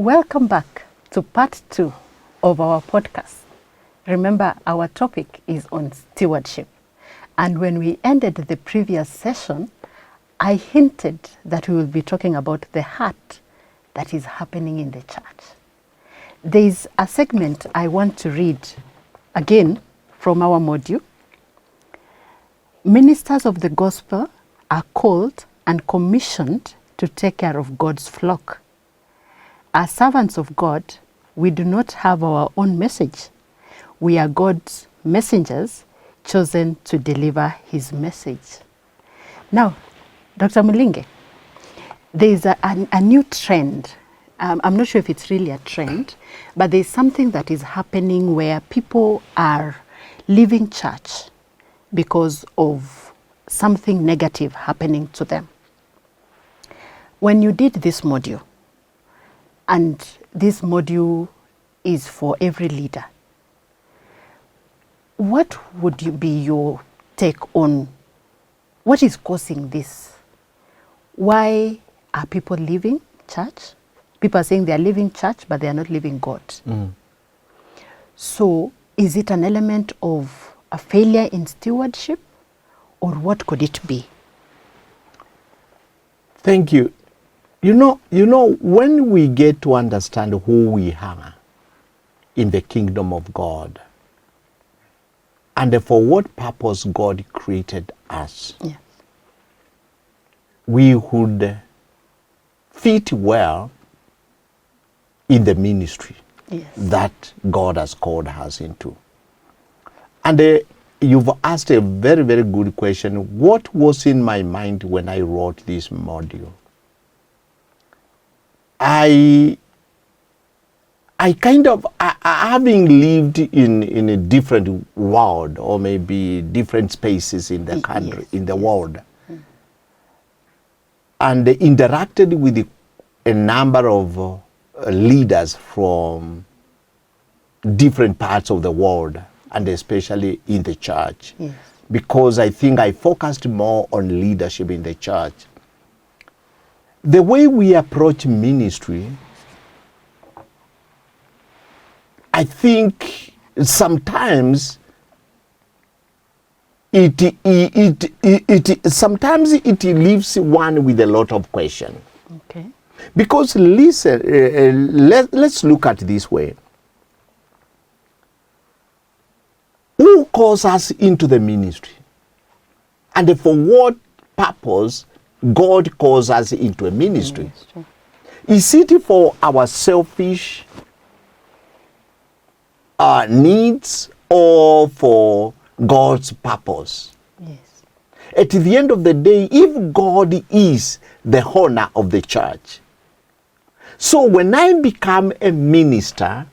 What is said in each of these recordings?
Welcome back to part 2 of our podcast. Remember, our topic is on stewardship. And when we ended the previous session, I hinted that we will be talking about the heart that is happening in the church. There is a segment I want to read again from our module. Ministers of the gospel are called and commissioned to take care of God's flock. As servants of God, we do not have our own message. We are God's messengers chosen to deliver his message. Now, Dr. Mulinge, there is a new trend. I'm not sure if it's really a trend, but there's something that is happening where people are leaving church because of something negative happening to them. When you did this module, and this module is for every leader, what would be your take on what is causing this? Why are people leaving church? People are saying they are leaving church, but they are not leaving God. So is it an element of a failure in stewardship, or what could it be? Thank you. You know, when we get to understand who we are in the kingdom of God, and for what purpose God created us, Yes. we would fit well in the ministry Yes. that God has called us into. And you've asked a very, very good question. What was in my mind when I wrote this module? I having lived in a different world, or maybe different spaces in the country, Yes. in the world, and interacted with a number of leaders from different parts of the world, and especially in the church. Yes. Because I think I focused more on leadership in the church. The way we approach ministry, I think sometimes sometimes it leaves one with a lot of questions. Okay. Because listen, let's look at it this way. Who calls us into the ministry? And for what purpose God calls us into a ministry? Is it for our selfish needs, or for God's purpose? Yes. At the end of the day, if God is the owner of the church, so when I become a minister,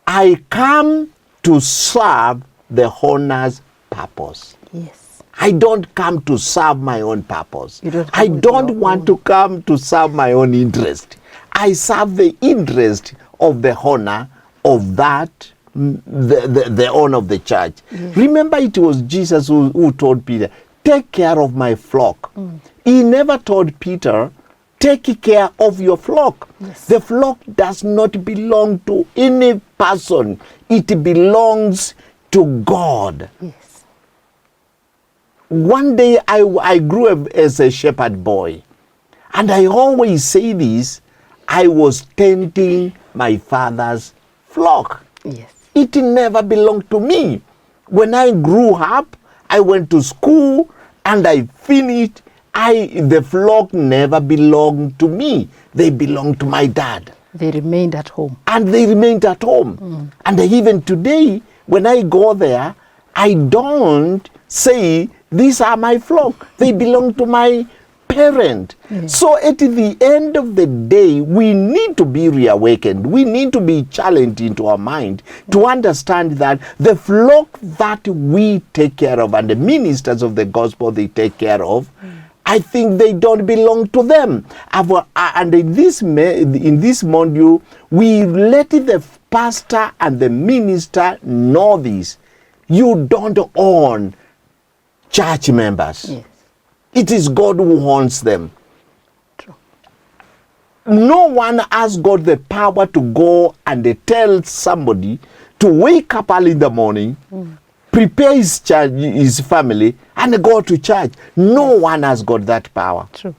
I come to serve the owner's purpose. Yes. I don't come to serve my own purpose. I come don't with your want own. to come to serve my own interest. I serve the interest of the owner of that, the owner of the church. Yes. Remember, it was Jesus who told Peter, take care of my flock. He never told Peter, take care of your flock. Yes. The flock does not belong to any person. It belongs to God. Yes. One day I grew up as a shepherd boy, and I always say this, I was tending my father's flock. Yes. It never belonged to me. When I grew up, I went to school and I finished. The flock never belonged to me. They belonged to my dad. They remained at home. And they remained at home. And even today, when I go there, I don't say, these are my flock. They belong to my parent. So at the end of the day, we need to be reawakened. We need to be challenged into our mind to understand that the flock that we take care of, and the ministers of the gospel they take care of, I think they don't belong to them. And in this module, we let the pastor and the minister know this. You don't own church members. Yes. It is God who owns them. True. no one has got the power to go and tell somebody to wake up early in the morning, prepare his family, and go to church. No one has got that power. True.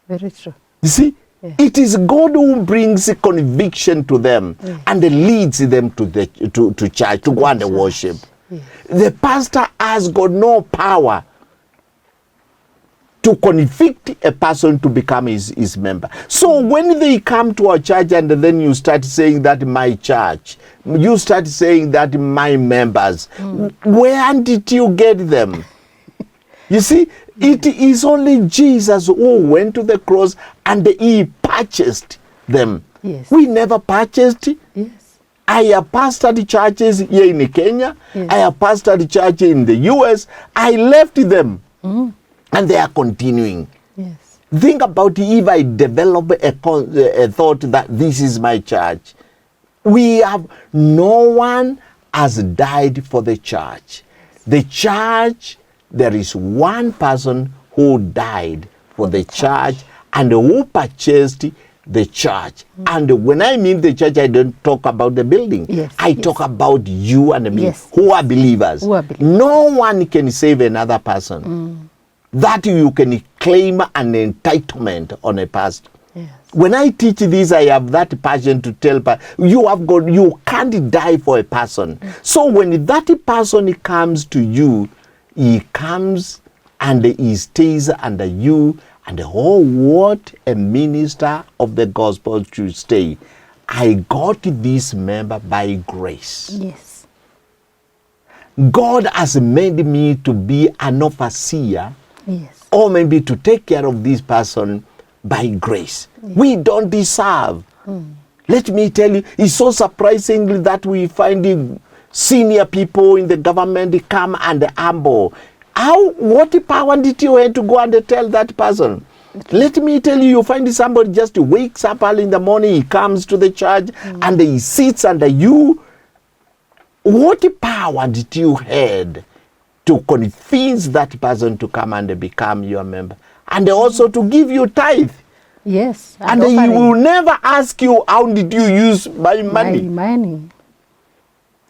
Very true. You see, it is God who brings conviction to them and leads them to church, to go and worship. Yes. The pastor has got no power to convict a person to become his member. So when they come to a church and then you start saying that my church, you start saying that my members, where did you get them? You see, it is only Jesus who went to the cross and he purchased them. Yes. We never purchased. Yes. I have pastored churches here in Kenya. Yes. I have pastored churches in the US. I left them. And they are continuing. Yes. Think about if I develop a thought that this is my church. No one has died for the church. The church, there is one person who died for the church and who purchased the church. And when I mean the church, I don't talk about the building. Yes. I talk about you and me, Yes. who are believers. Who are believers. No one can save another person. That you can claim an entitlement on a pastor. Yes. When I teach this, I have that passion to tell you can't die for a person. So when that person comes to you, he comes and he stays under you, and what a minister of the gospel should stay. I got this member by grace. Yes. God has made me to be an overseer. Yes. Or maybe to take care of this person by grace. We don't deserve. Let me tell you, it's so surprising that we find the senior people in the government come and humble. What power did you have to go and tell that person? Let me tell you, you find somebody just wakes up early in the morning, he comes to the church and he sits under you. What power did you have to convince that person to come and become your member, and also to give you tithe? Yes. And he will never ask you, how did you use my money? My money.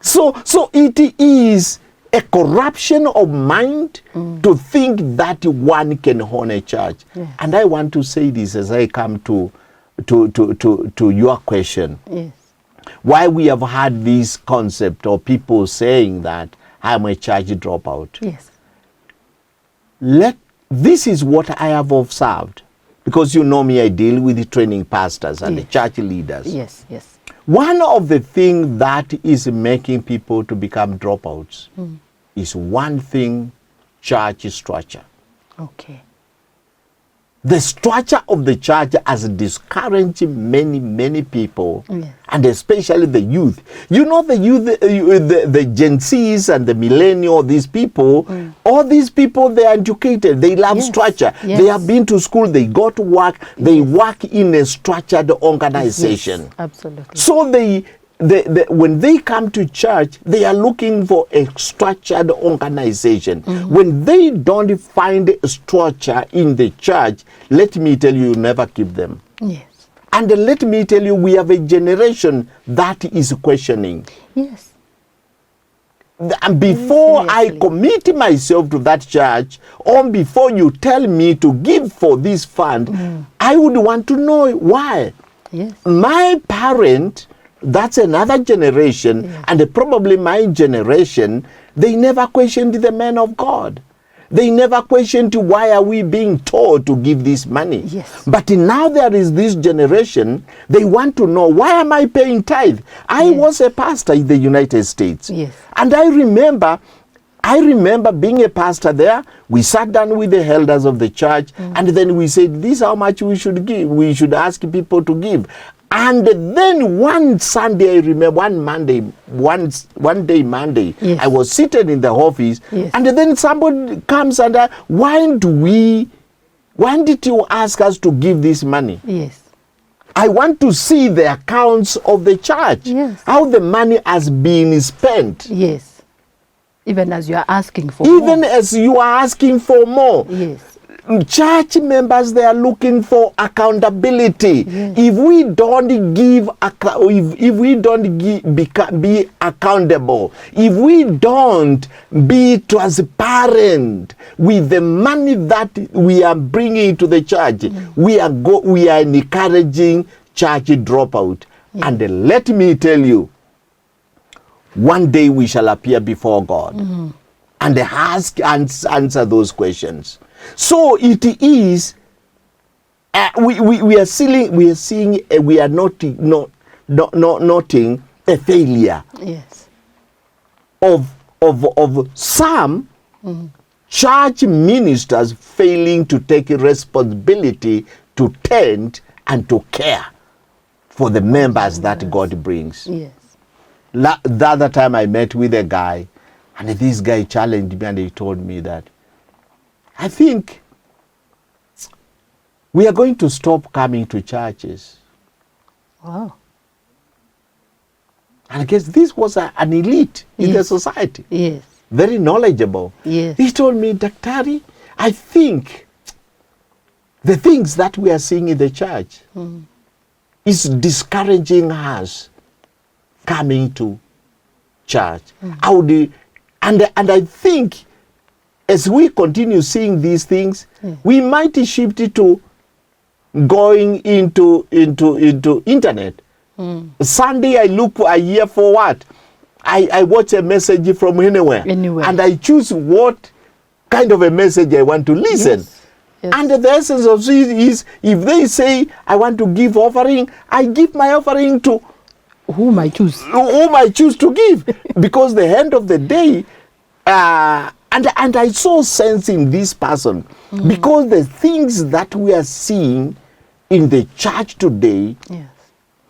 So it is a corruption of mind to think that one can own a church. Yes. And I want to say this as I come to your question. Yes. Why we have had this concept of people saying that I'm a church dropout. Yes. This is what I have observed, because you know me, I deal with the training pastors and the church leaders. Yes, yes. One of the things that is making people to become dropouts is one thing: church structure. Okay. The structure of the church has discouraged many people, Yes. and especially the youth. You know, the youth, the Gen Zs and the millennial, these people, all these people, they are educated, they love Yes. structure. Yes. They have been to school, they go to work, they work in a structured organization. Yes, absolutely. So when they come to church, they are looking for a structured organization. When they don't find a structure in the church, let me tell you, you never keep them. Yes. And let me tell you, we have a generation that is questioning. Yes. And before I Seriously. commit myself to that church, or before you tell me to give for this fund, I would want to know why. Yes. My parent, that's another generation, and probably my generation, they never questioned the man of God. They never questioned why are we being told to give this money. Yes. But now there is this generation, they want to know, why am I paying tithe? I was a pastor in the United States. Yes. And I remember being a pastor there. We sat down with the elders of the church, and then we said, this is how much we should give. We should ask people to give. And then one Sunday, I remember, one day Monday, Yes. I was seated in the office, Yes. and then somebody comes and why did you ask us to give this money? Yes. I want to see the accounts of the church, Yes. how the money has been spent. Yes. Even as you are asking for Even more. as you are asking for more. Yes. church members, they are looking for accountability. Yes. If we don't give, if we don't be accountable, if we don't be transparent with the money that we are bringing to the church, we are encouraging church dropout. Yeah. And let me tell you, one day we shall appear before God and answer those questions. So it is, we are seeing, we are noting a failure. Yes. Of some church ministers failing to take responsibility to tend and to care for the members that God brings. Yes. The other time I met with a guy, and this guy challenged me and he told me that, I think we are going to stop coming to churches. Wow. And I guess this was an elite in the society. Yes. Very knowledgeable. Yes. He told me, Daktari, I think the things that we are seeing in the church is discouraging us coming to church. And I think as we continue seeing these things, we might shift it to going into internet. Sunday I hear for what? I watch a message from anywhere. And I choose what kind of a message I want to listen. Yes. Yes. And the essence of it is, if they say I want to give offering, I give my offering to whom I choose to give. Because the end of the day, and I saw sense in this person, because the things that we are seeing in the church today, yes,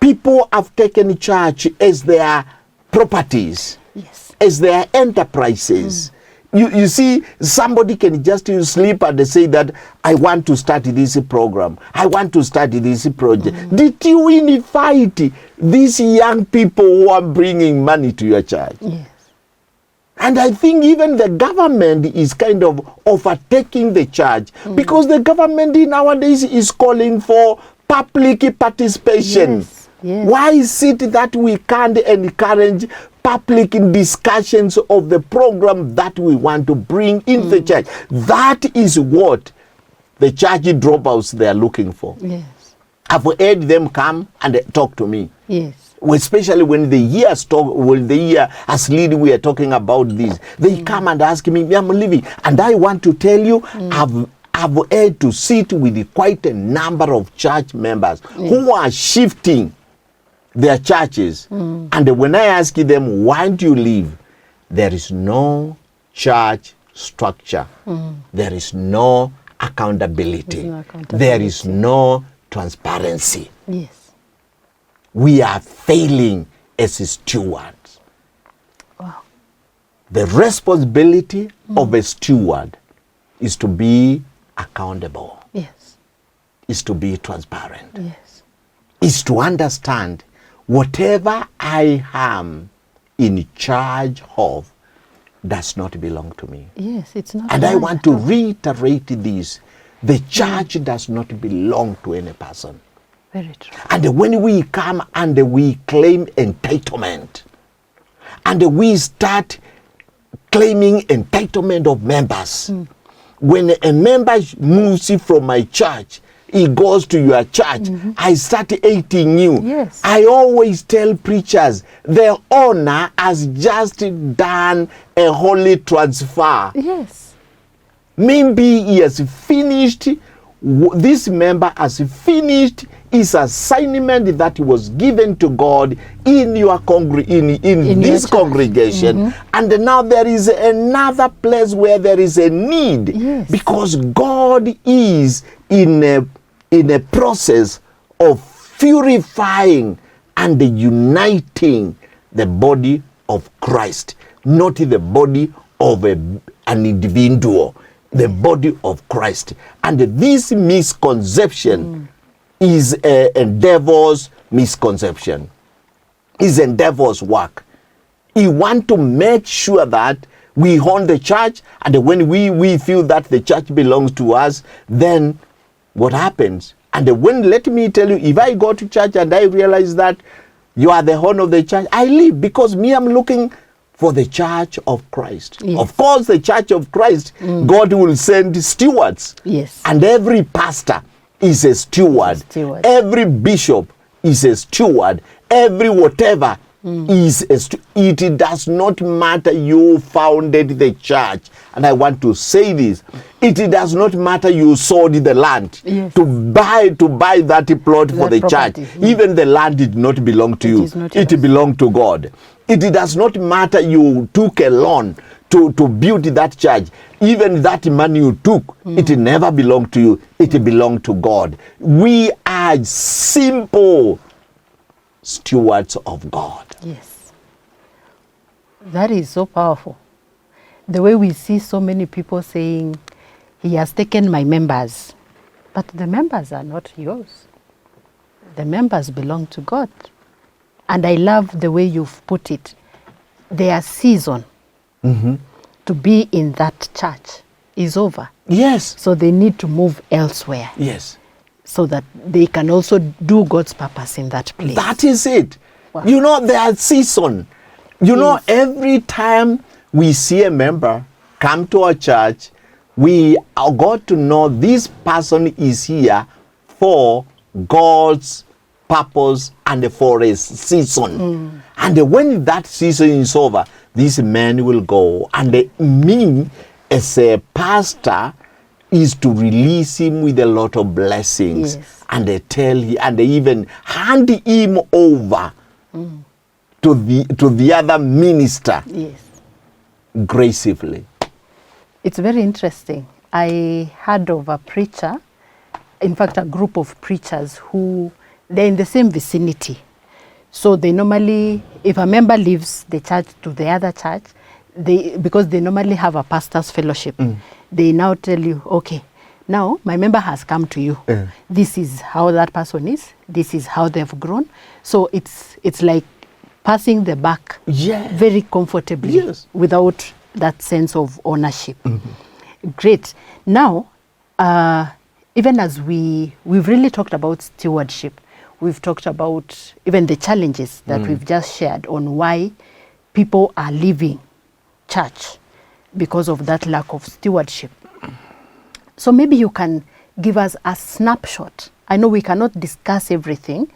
people have taken church as their properties, yes, as their enterprises. You see, somebody can just sleep and say that, I want to start this program, I want to start this project. Did you invite these young people who are bringing money to your church? yes. And I think even the government is kind of overtaking the church, because the government nowadays is calling for public participation. Yes, yes. Why is it that we can't encourage public discussions of the program that we want to bring in the church? That is what the church dropouts they are looking for. Yes. I've heard them come and talk to me. Yes. Especially when the year ASLEAD, we are talking about this. They come and ask me, I'm living, and I want to tell you, I've had to sit with quite a number of church members who are shifting their churches. And when I ask them, why do you leave? There is no church structure. There is no accountability. There is no transparency. Yes. We are failing as stewards. Wow. The responsibility of a steward is to be accountable, Yes. is to be transparent, Yes. is to understand whatever I am in charge of does not belong to me. Yes, it's not. And I mine want at to all. reiterate this. The church does not belong to any person. Very true. And when we come and we claim entitlement, and we start claiming entitlement of members, when a member moves from my church, he goes to your church, I start hating you. Yes. I always tell preachers, the owner has just done a holy transfer. Yes. Maybe he has finished, this member has finished his assignment that was given to God in your in this congregation, and now there is another place where there is a need. Yes. Because God is in a process of purifying and uniting the body of Christ, not the body of an individual, the body of Christ. And this misconception is a devil's misconception, is a devil's work. He wants to make sure that We own the church, and when we feel that the church belongs to us, then what happens? And when, let me tell you, if I go to church and I realize that you are the owner of the church, I leave, because me, I'm looking for the church of Christ. Yes. Of course, the church of Christ, God will send stewards. Yes. And every pastor is a steward. Steward. Every bishop is a steward. Every whatever is a steward. It does not matter you founded the church. And I want to say this. It does not matter you sold the land. Yes. to buy that plot for That the property. church. Even the land did not belong to you. is not It yours. belonged to God. It does not matter you took a loan to build that church. Even that money you took, it never belonged to you. It belonged to God. We are simple stewards of God. Yes. That is so powerful. The way we see so many people saying, he has taken my members. But the members are not yours. The members belong to God. And I love the way you've put it. Their season to be in that church is over. Yes. So they need to move elsewhere Yes. so that they can also do God's purpose in that place. That is it. Wow. You know, their season. You know, Yes. every time we see a member come to our church, we are got to know this person is here for God's purpose and for a season. And when that season is over, this man will go. And me, as a pastor, is to release him with a lot of blessings. Yes. And they tell him, and they even hand him over to the other minister Yes. gracefully. It's very interesting. I heard of a preacher, in fact, a group of preachers who, they're in the same vicinity. So they normally, if a member leaves the church to the other church, because they normally have a pastor's fellowship, they now tell you, okay, now my member has come to you. This is how that person is. This is how they've grown. So it's like passing the buck Yeah. very comfortably Yes. without that sense of ownership. Great. Now, even as we've really talked about stewardship, we've talked about even the challenges that we've just shared on why people are leaving church because of that lack of stewardship. So maybe you can give us a snapshot. I know we cannot discuss everything,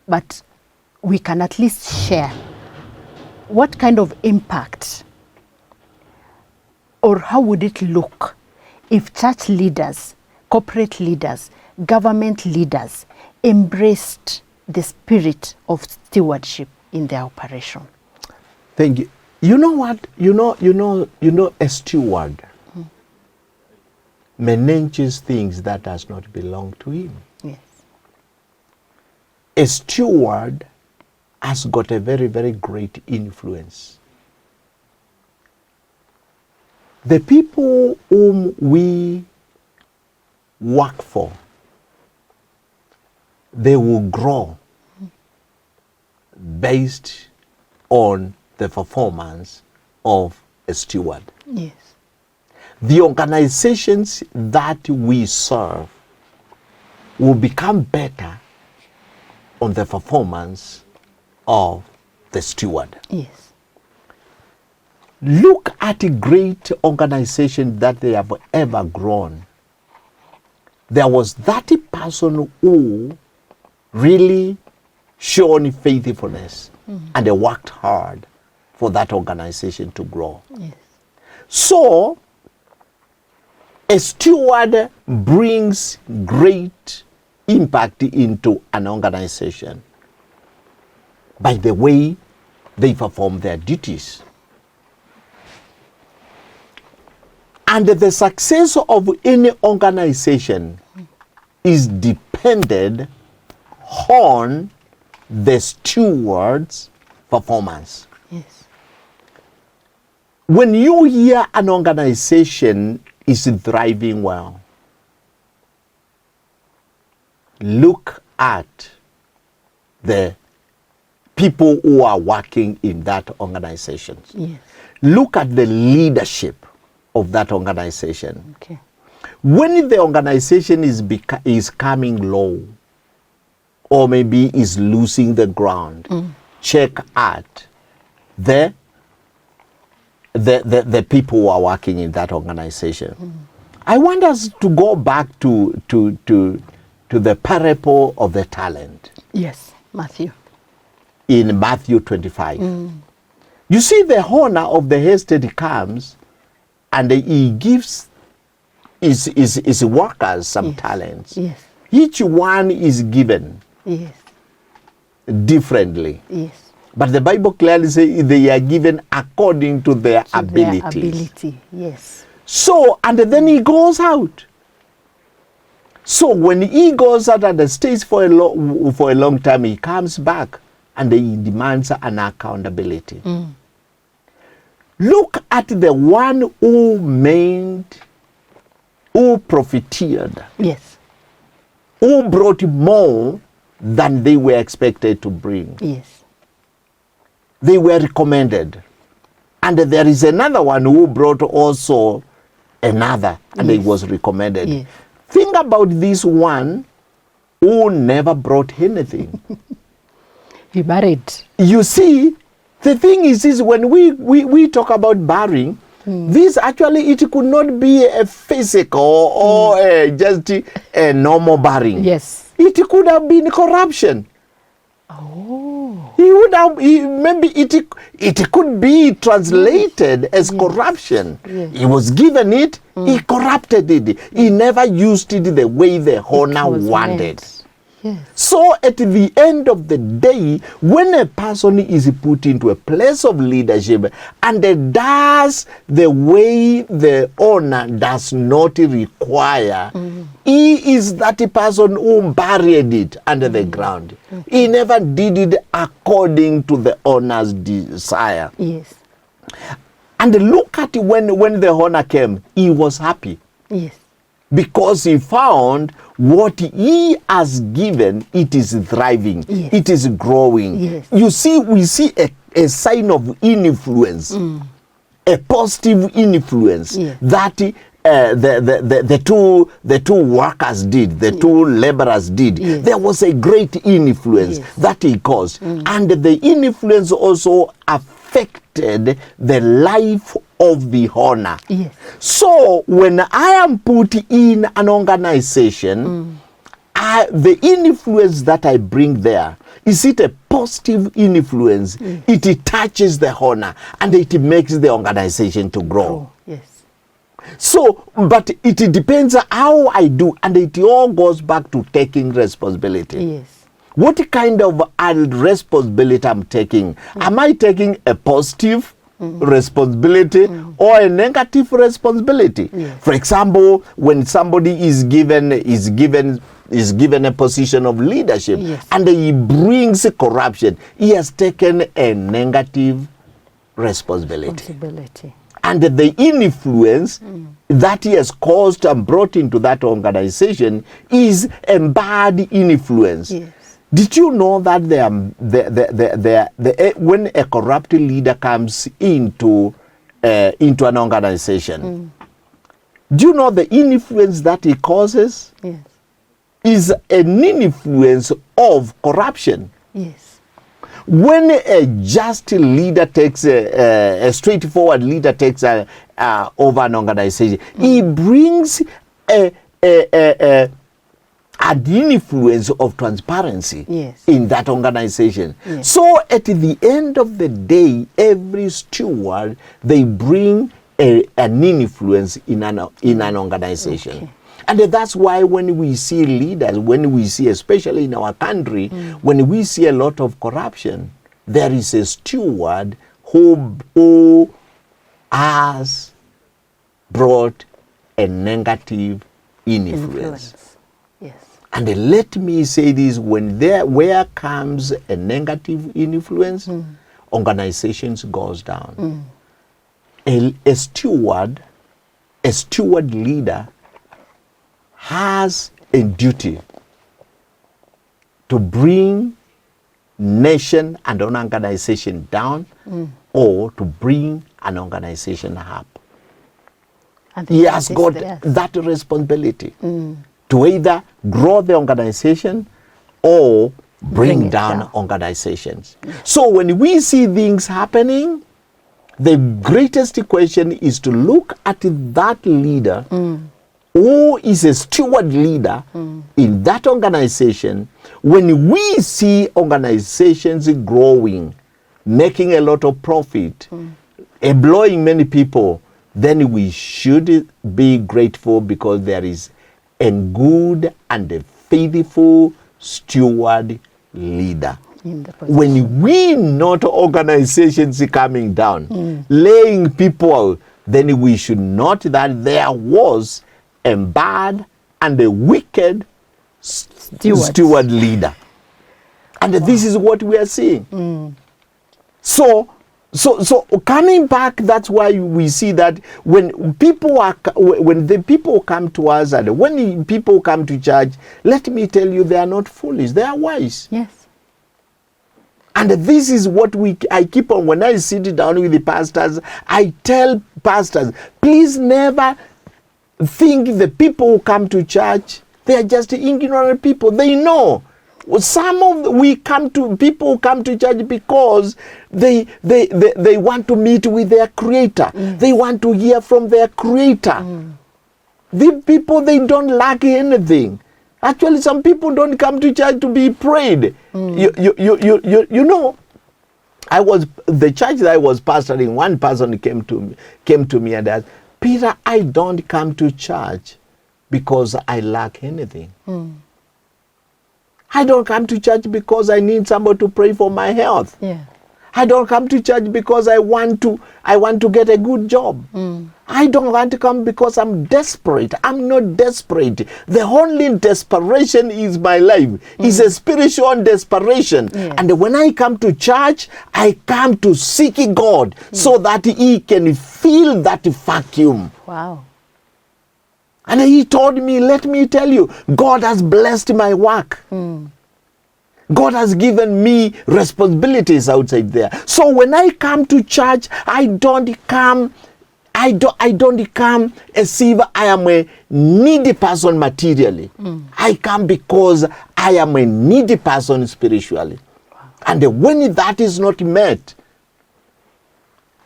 but we can at least share what kind of impact or how would it look if church leaders, corporate leaders, government leaders embraced the spirit of stewardship in their operation? Thank you. You know what? You know a steward manages things that does not belong to him. Yes. A steward has got a very, very great influence. The people whom we work for, they will grow based on the performance of a steward. Yes. The organizations that we serve will become better on the performance of the steward. Yes. Look at a great organization that they have ever grown. There was that person who really shown faithfulness and they worked hard for that organization to grow. Yes. So, a steward brings great impact into an organization by the way they perform their duties. And the success of any organization is dependent on the steward's performance. Yes. When you hear an organization is thriving well, look at the people who are working in that organization. Yes. Look at the leadership of that organization. Okay. When the organization is coming low, or maybe is losing the ground, check out the people who are working in that organization. I want us to go back to the parable of the talent. Yes, Matthew. In Matthew 25. You see, the owner of the estate comes and he gives his workers some talents. Yes. Each one is given Yes. differently. Yes. But the Bible clearly says they are given according to their abilities. Their ability. Yes. So, and then he goes out. So when he goes out and stays for a long time, he comes back and he demands an accountability. Look at the one who profiteered. Yes. Who brought more than they were expected to bring. Yes. They were recommended. And there is another one who brought also another, and he was recommended. Yes. Think about this one who never brought anything. He married. You see, the thing is when we talk about barring, this actually, it could not be a physical or just a normal barring. Yes. It could have been corruption. Oh. He would have, maybe it could be translated as corruption. Yes. He was given it, he corrupted it. He never used it the way the owner wanted. Meant. Yes. So at the end of the day, when a person is put into a place of leadership and does the way the owner does not require, he is that person who buried it under the ground. He never did it according to the owner's desire. Yes. And look at when the owner came, he was happy. Yes. Because he found what he has given, it is thriving, Yes. it is growing. Yes. You see, we see a sign of influence, a positive influence Yes. that the two workers did, the two laborers did. Yes. There was a great influence Yes. that he caused, and the influence also affected the life of the owner. Yes. So when I am put in an organization, the influence that I bring there, is it a positive influence? It touches the owner and it makes the organization to grow. Oh, yes. So, but it depends how I do, and it all goes back to taking responsibility. Yes. What kind of responsibility I'm taking? Am I taking a positive responsibility or a negative responsibility? Yes. For example, when somebody is given a position of leadership, Yes. and he brings corruption, he has taken a negative responsibility. And the influence that he has caused and brought into that organization is a bad influence. Yes. Did you know that when a corrupt leader comes into an organization, do you know the influence that he causes? Yes. Is an influence of corruption. Yes. When a just leader takes a straightforward leader takes over an organization, he brings an influence of transparency. Yes. In that organization. Yes. So at the end of the day, every steward, they bring an influence in an organization. Okay. And that's why when we see leaders, when we see, especially in our country, when we see a lot of corruption, there is a steward who has brought a negative influence. Yes. And let me say this, where comes a negative influence, organizations goes down. A steward leader has a duty to bring nation and an organization down, or to bring an organization up. And He has got theirs. that responsibility to either grow the organization or bring it down down. organizations. So when we see things happening, the greatest question is to look at that leader who is a steward leader in that organization. When we see organizations growing, making a lot of profit, employing many people, then we should be grateful because there is a good and a faithful steward leader. In the position. When we not organizations coming down, laying people out, then we should note that there was a bad and a wicked steward leader. And this is what we are seeing. So coming back, that's why we see that when the people come to us and when people come to church, let me tell you, they are not foolish, they are wise. Yes. And this is what I keep on, when I sit down with the pastors, I tell pastors, please never think the people who come to church, they are just ignorant people. They know. Some of people come to church because they want to meet with their creator. They want to hear from their creator. The people, they don't lack anything. Actually, some people don't come to church to be prayed. You know, the church that I was pastoring, one person came to me and asked, Peter, I don't come to church because I lack anything. I don't come to church because I need somebody to pray for my health. Yeah. I don't come to church because I want to get a good job. I don't want to come because I'm desperate. I'm not desperate. The only desperation is my life. It's a spiritual desperation. Yes. And when I come to church, I come to seek God so that He can fill that vacuum. Wow. And He told me, let me tell you, God has blessed my work. God has given me responsibilities outside there. So when I come to church, I don't come as if I am a needy person materially. I come because I am a needy person spiritually. And when that is not met,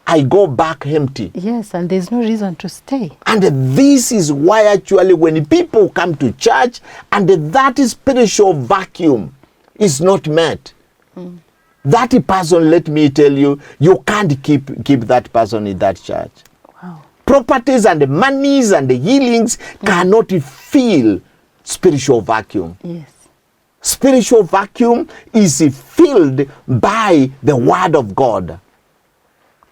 I go back empty. Yes, and there's no reason to stay. And this is why actually when people come to church and that spiritual vacuum is not met, that person, let me tell you, you can't keep that person in that church. Wow. Properties and monies and the healings cannot fill spiritual vacuum. Yes. Spiritual vacuum is filled by the word of God.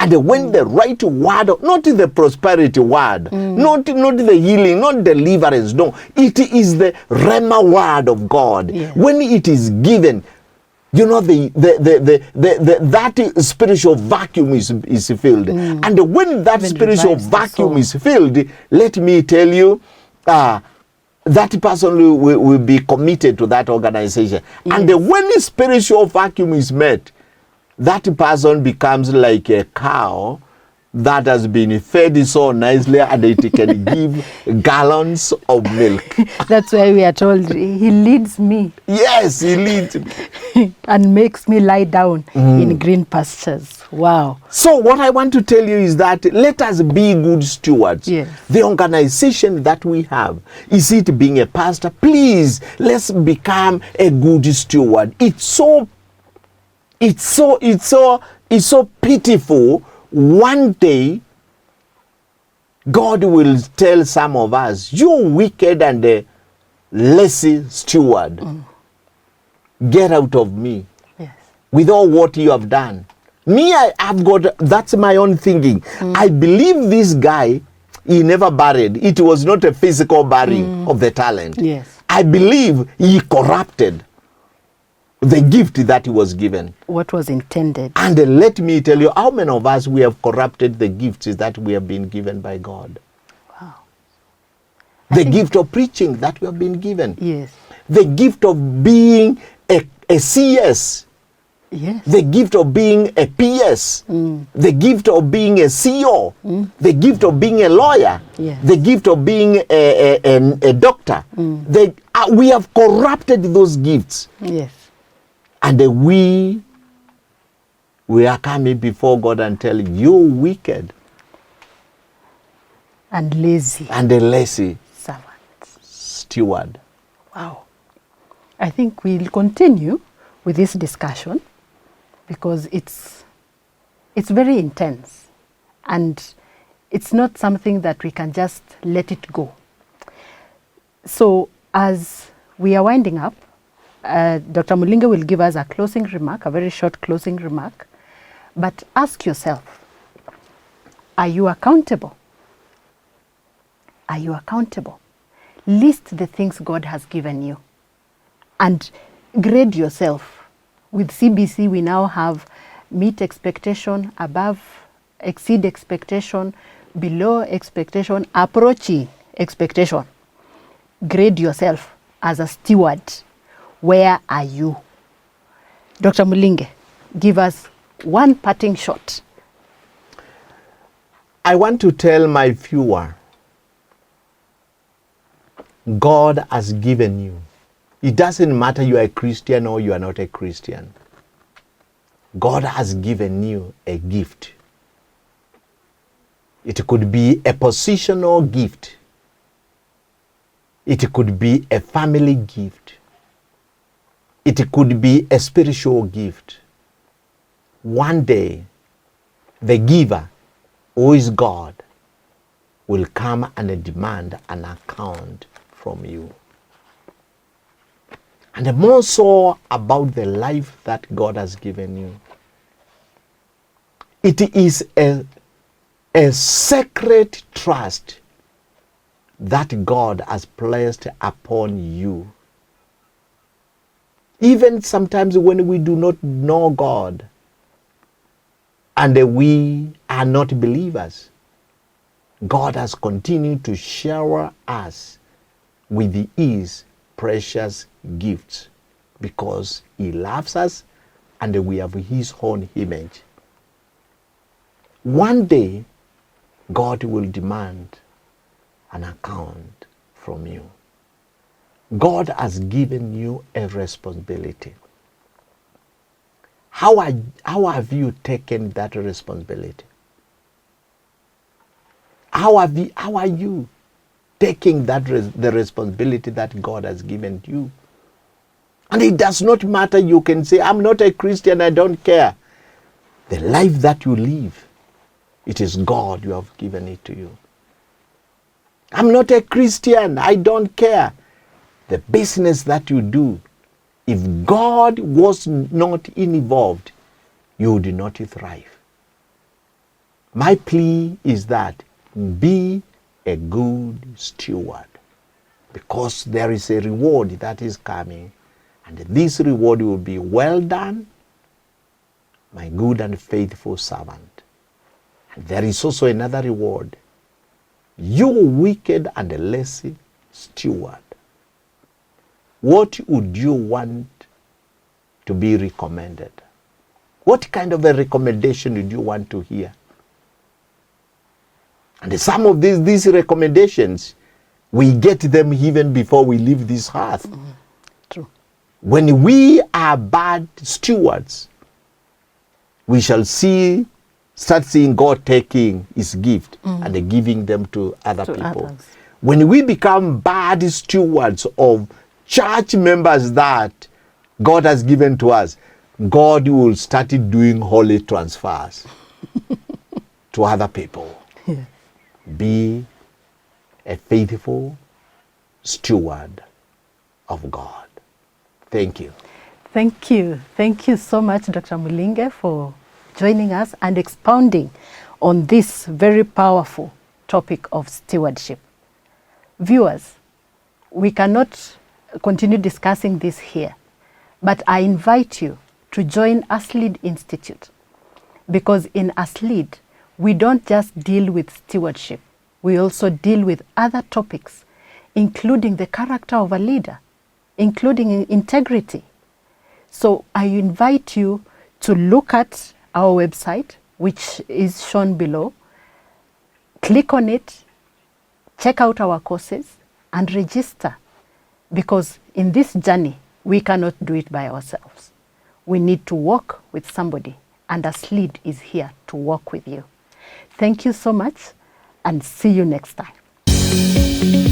And when the right word, not the prosperity word, not the healing, not deliverance, no. It is the Rhema word of God. Yes. When it is given, you know, that spiritual vacuum is filled. And when that spiritual vacuum is filled, let me tell you, that person will be committed to that organization. Yes. And when the spiritual vacuum is met, that person becomes like a cow that has been fed so nicely and it can give gallons of milk. That's why we are told He leads me. Yes, He leads me. And makes me lie down in green pastures. Wow. So what I want to tell you is that let us be good stewards. Yes. The organization that we have, is it being a pastor? Please, let's become a good steward. It's so pitiful. One day, God will tell some of us, you wicked and lazy steward, get out of me. Yes. With all what you have done. Me, I've got, that's my own thinking. I believe this guy, he never buried. It was not a physical burying of the talent. Yes. I believe he corrupted the gift that he was given. What was intended. And let me tell you, how many of us we have corrupted the gifts that we have been given by God? Wow. The gift of preaching that we have been given. Yes. The gift of being a CS. Yes. the gift of being a PS, the gift of being a CEO, the gift of being a lawyer, Yes. the gift of being a doctor. We have corrupted those gifts. Yes. And we are coming before God and telling you wicked And lazy and a lazy servants. steward. Wow. I think we'll continue with this discussion because it's very intense and it's not something that we can just let it go. So as we are winding up, Dr. Mulinge will give us a closing remark, a very short closing remark. But ask yourself, are you accountable? Are you accountable? List the things God has given you and grade yourself. With CBC, we now have meet expectation, above, exceed expectation, below expectation, approaching expectation. Grade yourself as a steward. Where are you? Dr. Mulinge, give us one parting shot. I want to tell my viewer, God has given you. It doesn't matter you are a Christian or you are not a Christian. God has given you a gift. It could be a positional gift. It could be a family gift. It could be a spiritual gift. One day, the giver, who is God, will come and demand an account from you. And more so about the life that God has given you. It is a sacred trust that God has placed upon you. Even sometimes when we do not know God and we are not believers, God has continued to shower us with His precious gifts because He loves us and we have His own image. One day, God will demand an account from you. God has given you a responsibility. How have you taken that responsibility? How are you taking the responsibility that God has given you? And it does not matter, you can say, I'm not a Christian, I don't care. The life that you live, it is God, you have given it to you. I'm not a Christian, I don't care. The business that you do, if God was not involved, you would not thrive. My plea is that be a good steward, because there is a reward that is coming, and this reward will be, well done, my good and faithful servant. And there is also another reward, you wicked and lazy steward. What would you want to be recommended? What kind of a recommendation would you want to hear? And some of these recommendations, we get them even before we leave this earth. True. When we are bad stewards, we shall start seeing God taking His gift and giving them to other people. Others. When we become bad stewards of church members that God has given to us, God will start doing holy transfers to other people. Yeah. Be a faithful steward of God. Thank you. Thank you. Thank you so much, Dr. Mulinge, for joining us and expounding on this very powerful topic of stewardship. Viewers, we cannot continue discussing this here, but I invite you to join ASLEAD Institute, because in ASLEAD, we don't just deal with stewardship, we also deal with other topics, including the character of a leader, including integrity. So I invite you to look at our website, which is shown below. Click on it, check out our courses, and register. Because in this journey, we cannot do it by ourselves. We need to walk with somebody, and ASLEAD is here to walk with you. Thank you so much, and see you next time.